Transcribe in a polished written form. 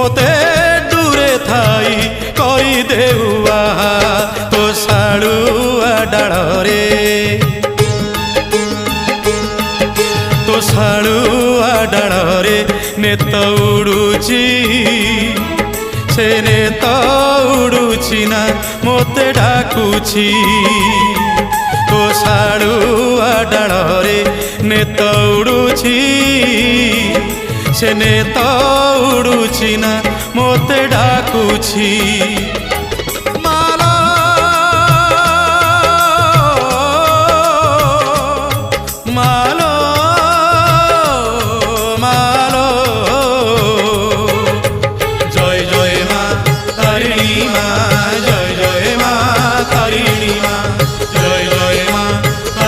ମୋତେ ଦୂରେ ଥାଇ କହିଦେଉଆ ତୋ ଶାଳୁଆ ଡାଳରେ ତୋ ଶାଳୁଆ ଡାଳରେ ନେତ ଉଡ଼ୁଛି ସେ ନେତ ଉଡ଼ୁଛି ନା ମୋତେ ଡାକୁଛି ତୋ ଶାଳୁଆ ଡାଳରେ ନେତ ଉଡ଼ୁଛି ସେ ନେତ ଉଡ଼ୁଛି ନା ମୋତେ ଡାକୁଛି।